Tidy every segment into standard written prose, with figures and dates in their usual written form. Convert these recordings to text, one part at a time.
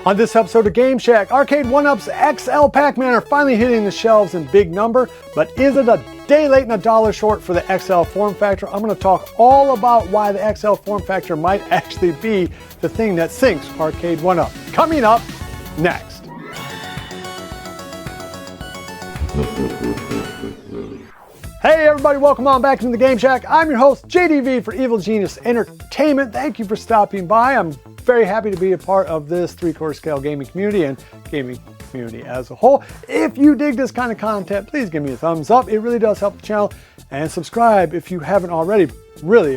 On this episode of Game Shack, Arcade1up's XL PacMan are finally hitting the shelves in big number, but is it a day late and a dollar short for the XL form factor? I'm going to talk all about why the XL form factor might actually be the thing that sinks Arcade1up. Coming up next. Hey everybody, welcome on back to the Game Shack. I'm your host, JDV for Evil Genius Entertainment. Thank you for stopping by. I'm very happy to be a part of this 3/4 scale gaming community and gaming community as a whole. If you dig this kind of content, please give me a thumbs up. It really does help the channel. And subscribe if you haven't already. Really,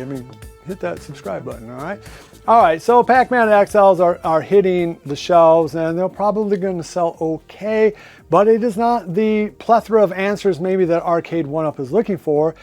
hit that subscribe button, all right? All right, so PacMan XLs are hitting the shelves and they're probably going to sell okay, but it is not the plethora of answers maybe that Arcade1up is looking for.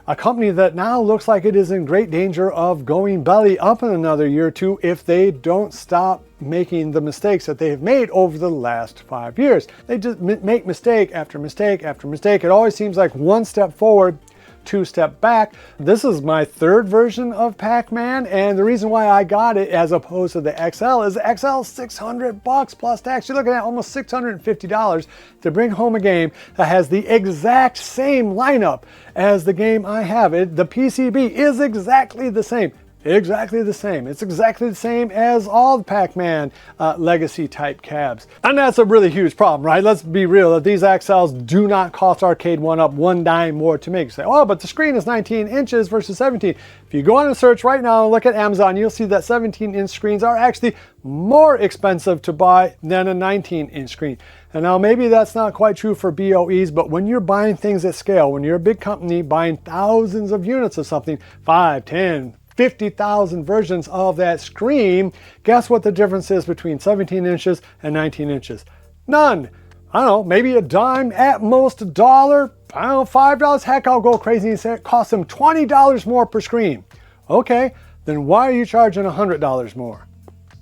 A company that now looks like it is in great danger of going belly up in another year or two if they don't stop making the mistakes that they have made over the last 5 years. They just make mistake after mistake after mistake. It always seems like one step forward, two step back. This is my third version of PacMan, and the reason why I got it as opposed to the XL is the XL $600 plus tax. You're looking at almost $650 to bring home a game that has the exact same lineup as the game I have. The PCB is exactly the same. Exactly the same. It's exactly the same as all the PacMan legacy type cabs. And that's a really huge problem, right? Let's be real, that these XLs do not cost Arcade1up one dime more to make. You say, oh, but the screen is 19 inches versus 17. If you go on a search right now and look at Amazon, you'll see that 17-inch screens are actually more expensive to buy than a 19-inch screen. And now maybe that's not quite true for BOEs, but when you're buying things at scale, when you're a big company buying thousands of units of something, 5, 10, 50,000 versions of that screen, guess what the difference is between 17 inches and 19 inches? None. I don't know, maybe a dime, at most $1, I don't know, $5. Heck, I'll go crazy and say it costs them $20 more per screen. Okay, then why are you charging $100 more?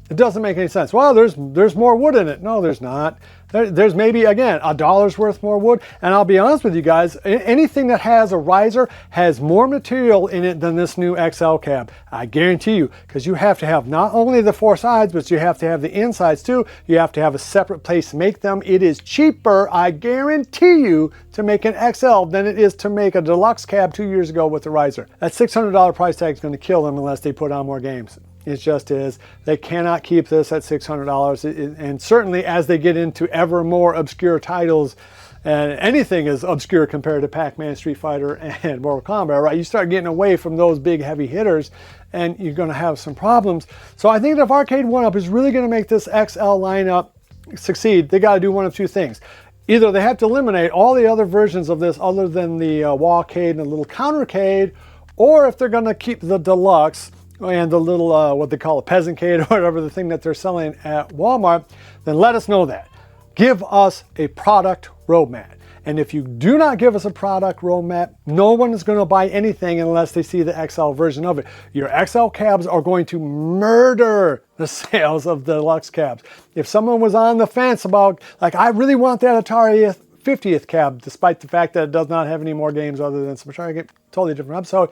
It doesn't make any sense. Well, there's more wood in it. No, there's not. There's maybe, again, $1 worth more wood. And I'll be honest with you guys, anything that has a riser has more material in it than this new XL cab. I guarantee you, because you have to have not only the four sides, but you have to have the insides too. You have to have a separate place to make them. It is cheaper, I guarantee you, to make an XL than it is to make a Deluxe cab 2 years ago with the riser. That $600 price tag is going to kill them unless they put on more games. It just is. They cannot keep this at $600. And certainly as they get into ever more obscure titles, and anything is obscure compared to Pac-Man, Street Fighter, and Mortal Kombat, right? You start getting away from those big heavy hitters and you're going to have some problems. So I think that if Arcade1up is really going to make this XL lineup succeed, they got to do one of two things. Either they have to eliminate all the other versions of this other than the Wallcade and the little Countercade, or if they're going to keep the Deluxe and the little, what they call a peasant-cade or whatever, the thing that they're selling at Walmart, then let us know that. Give us a product roadmap. And if you do not give us a product roadmap, no one is going to buy anything unless they see the XL version of it. Your XL cabs are going to murder the sales of the Deluxe cabs. If someone was on the fence about, like, I really want that Atari 50th cab, despite the fact that it does not have any more games other than some Atari, totally different episode.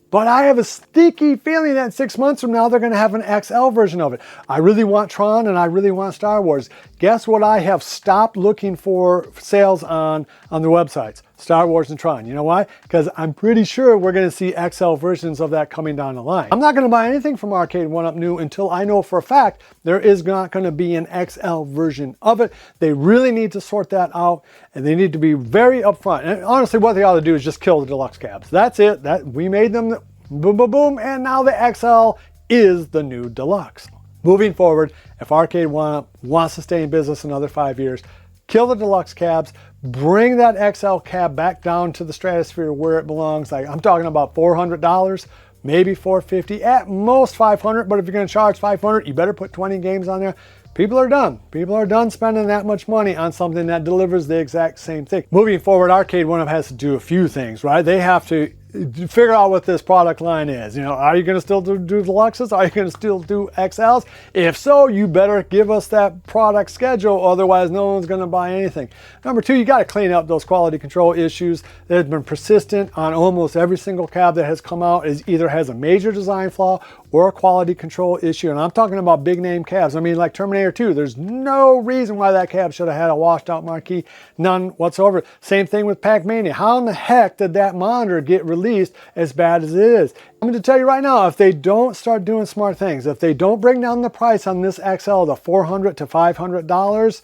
But I have a sneaky feeling that 6 months from now, they're going to have an XL version of it. I really want Tron and I really want Star Wars. Guess what I have stopped looking for sales on the websites? Star Wars and Tron. You know why? Because I'm pretty sure we're going to see XL versions of that coming down the line. I'm not going to buy anything from Arcade1up new until I know for a fact there is not going to be an XL version of it. They really need to sort that out, and they need to be very upfront. And honestly, what they ought to do is just kill the Deluxe cabs. That's it. We made them, boom, boom, boom, and now the XL is the new Deluxe. Moving forward, if Arcade1up wants to stay in business another 5 years, kill the Deluxe cabs, bring that XL cab back down to the stratosphere where it belongs. Like, I'm talking about $400, maybe $450, at most $500. But if you're going to charge $500, you better put 20 games on there. People are done. People are done spending that much money on something that delivers the exact same thing. Moving forward, Arcade1up has to do a few things, right? They have to figure out what this product line is. You know, are you going to still do Deluxes? Are you going to still do XLs? If so, you better give us that product schedule, otherwise no one's going to buy anything. Number two, you got to clean up those quality control issues that have been persistent on almost every single cab that has come out. Is either has a major design flaw or a quality control issue. And I'm talking about big name cabs. I mean, like Terminator 2, there's no reason why that cab should have had a washed out marquee, none whatsoever. Same thing with PacMan. How in the heck did that monitor get released as bad as it is? I'm going to tell you right now, if they don't start doing smart things, if they don't bring down the price on this XL to $400 to $500,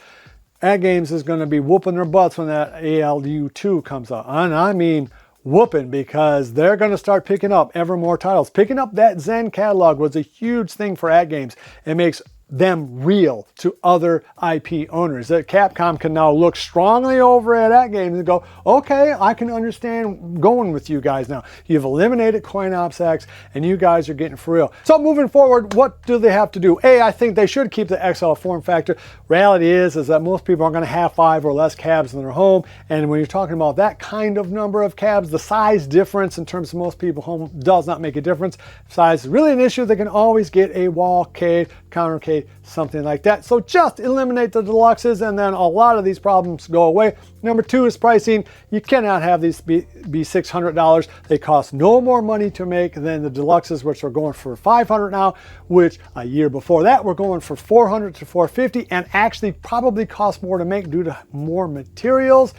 AdGames is going to be whooping their butts when that ALU2 comes out. And I mean whooping, because they're going to start picking up ever more titles. Picking up that Zen catalog was a huge thing for AdGames. It makes them real to other IP owners. That Capcom can now look strongly over at AdGames and go, okay, I can understand going with you guys now. You've eliminated CoinOps X and you guys are getting for real. So moving forward, what do they have to do? I think they should keep the XL form factor. Reality is that most people are going to have 5 or less cabs in their home. And when you're talking about that kind of number of cabs, the size difference in terms of most people's home does not make a difference. Size is really an issue. They can always get a wall cave, counter cave, something like that. So just eliminate the deluxes and then a lot of these problems go away. Number 2 is pricing. You cannot have these be $600. They cost no more money to make than the deluxes, which are going for $500 now, which a year before that were going for $400 to $450 and actually probably cost more to make due to more materials.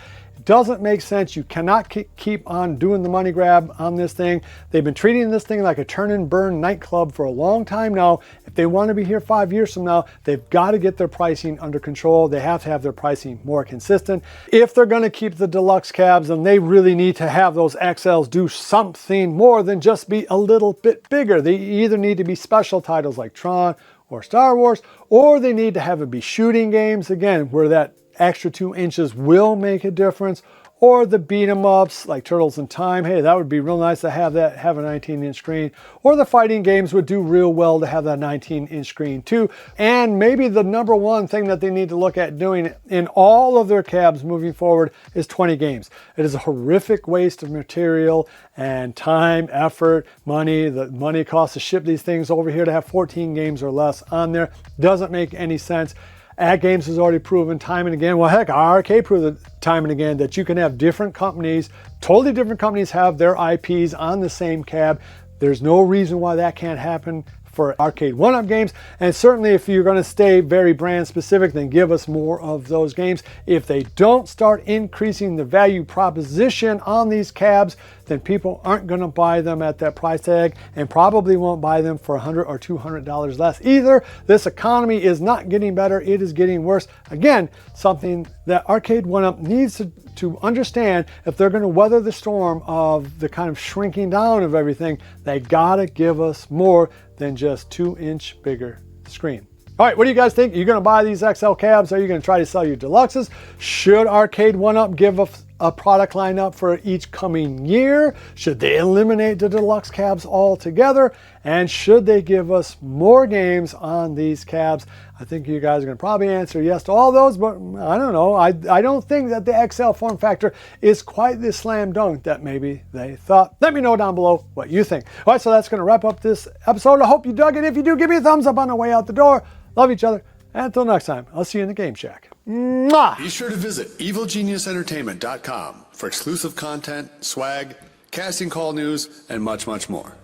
Doesn't make sense. You cannot keep on doing the money grab on this thing. They've been treating this thing like a turn and burn nightclub for a long time now. If they want to be here 5 years from now, they've got to get their pricing under control. They have to have their pricing more consistent. If they're going to keep the deluxe cabs, then they really need to have those XLs do something more than just be a little bit bigger. They either need to be special titles like Tron or Star Wars, or they need to have it be shooting games, again, where that extra 2 inches will make a difference, or the beat 'em ups like Turtles in Time. Hey, that would be real nice to have that, have a 19-inch screen. Or the fighting games would do real well to have that 19-inch screen too. And maybe the number one thing that they need to look at doing in all of their cabs moving forward is 20 games. It is a horrific waste of material and time, effort, money. The money costs to ship these things over here to have 14 games or less on there. Doesn't make any sense. AdGames has already proven time and again, well heck, Arcade proved it time and again, that you can have different companies, totally different companies have their IPs on the same cab. There's no reason why that can't happen for Arcade1up games. And certainly if you're going to stay very brand specific, then give us more of those games. If they don't start increasing the value proposition on these cabs, then people aren't going to buy them at that price tag and probably won't buy them for $100 or $200 less either. This economy is not getting better, it is getting worse. Again, something that Arcade1up needs to understand. If they're going to weather the storm of the kind of shrinking down of everything, they gotta give us more than just 2-inch bigger screen. All right, what do you guys think? Are you going to buy these XL cabs? Are you going to try to sell your deluxes? Should Arcade1up give a product lineup for each coming year? Should they eliminate the deluxe cabs altogether? And should they give us more games on these cabs? I think you guys are going to probably answer yes to all those, but I don't know. I don't think that the XL form factor is quite the slam dunk that maybe they thought. Let me know down below what you think. All right, so that's going to wrap up this episode. I hope you dug it. If you do, give me a thumbs up on the way out the door. Love each other. And until next time, I'll see you in the Game Shack. Mwah! Be sure to visit EvilGeniusEntertainment.com for exclusive content, swag, casting call news, and much, much more.